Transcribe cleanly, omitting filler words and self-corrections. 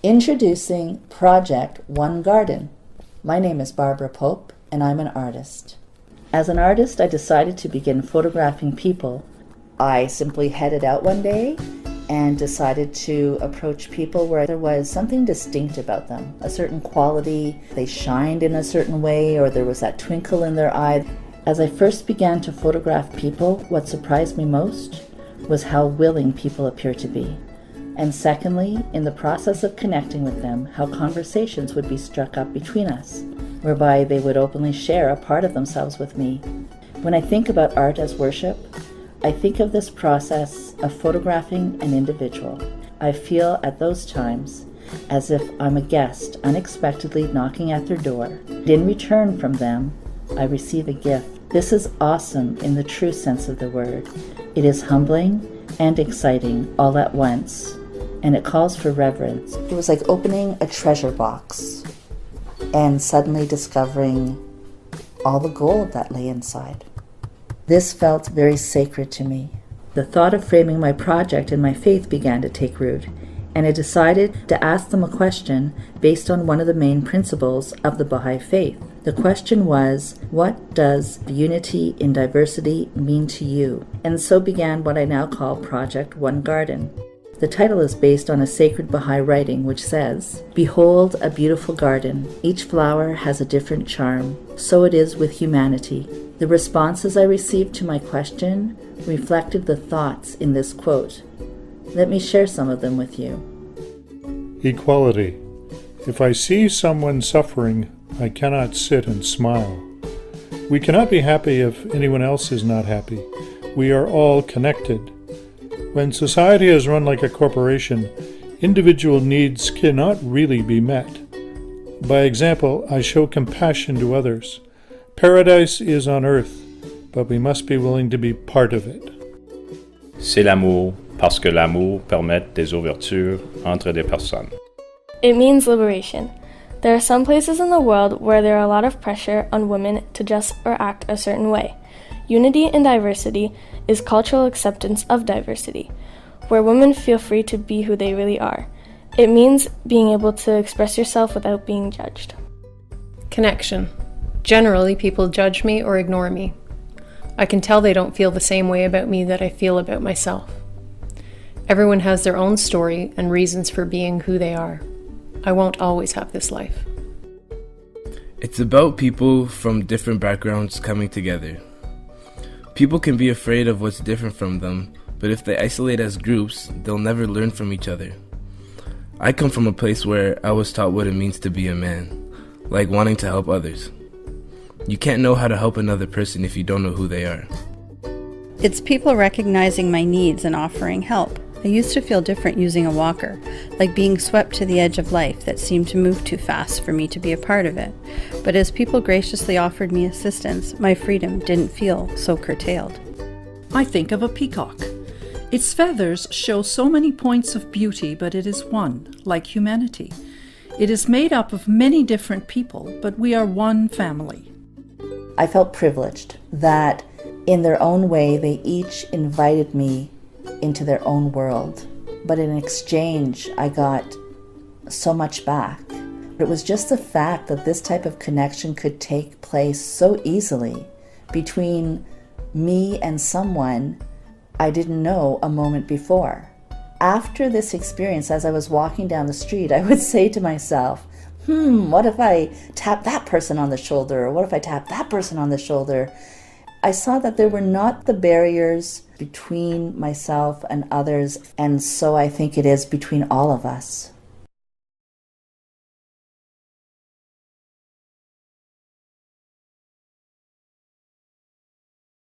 Introducing Project One Garden. My name is Barbara Pope, and I'm an artist. As an artist, I decided to begin photographing people. I simply headed out one day and decided to approach people where there was something distinct about them, a certain quality. They shined in a certain way, or there was that twinkle in their eye. As I first began to photograph people, what surprised me most was how willing people appeared to be. And secondly, in the process of connecting with them, how conversations would be struck up between us, whereby they would openly share a part of themselves with me. When I think about art as worship, I think of this process of photographing an individual. I feel at those times as if I'm a guest unexpectedly knocking at their door. In return from them, I receive a gift. This is awesome in the true sense of the word. It is humbling and exciting all at once, and it calls for reverence. It was like opening a treasure box and suddenly discovering all the gold that lay inside. This felt very sacred to me. The thought of framing my project and my faith began to take root, and I decided to ask them a question based on one of the main principles of the Baha'i faith. The question was, what does unity in diversity mean to you? And so began what I now call Project One Garden. The title is based on a sacred Baha'i writing which says, "Behold a beautiful garden. Each flower has a different charm. So it is with humanity." The responses I received to my question reflected the thoughts in this quote. Let me share some of them with you. Equality. If I see someone suffering, I cannot sit and smile. We cannot be happy if anyone else is not happy. We are all connected. When society is run like a corporation, individual needs cannot really be met. By example, I show compassion to others. Paradise is on earth, but we must be willing to be part of it. C'est l'amour, parce que l'amour permet des ouvertures entre des personnes. It means liberation. There are some places in the world where there are a lot of pressure on women to just or act a certain way. Unity in diversity is cultural acceptance of diversity, where women feel free to be who they really are. It means being able to express yourself without being judged. Connection. Generally, people judge me or ignore me. I can tell they don't feel the same way about me that I feel about myself. Everyone has their own story and reasons for being who they are. I won't always have this life. It's about people from different backgrounds coming together. People can be afraid of what's different from them, but if they isolate as groups, they'll never learn from each other. I come from a place where I was taught what it means to be a man, like wanting to help others. You can't know how to help another person if you don't know who they are. It's people recognizing my needs and offering help. I used to feel different using a walker, like being swept to the edge of life that seemed to move too fast for me to be a part of it. But as people graciously offered me assistance, my freedom didn't feel so curtailed. I think of a peacock. Its feathers show so many points of beauty, but it is one, like humanity. It is made up of many different people, but we are one family. I felt privileged that in their own way they each invited me into their own world. But in exchange, I got so much back. It was just the fact that this type of connection could take place so easily between me and someone I didn't know a moment before. After this experience, as I was walking down the street, I would say to myself, what if I tap that person on the shoulder? Or what if I tap that person on the shoulder? I saw that there were not the barriers between myself and others, and so I think it is between all of us.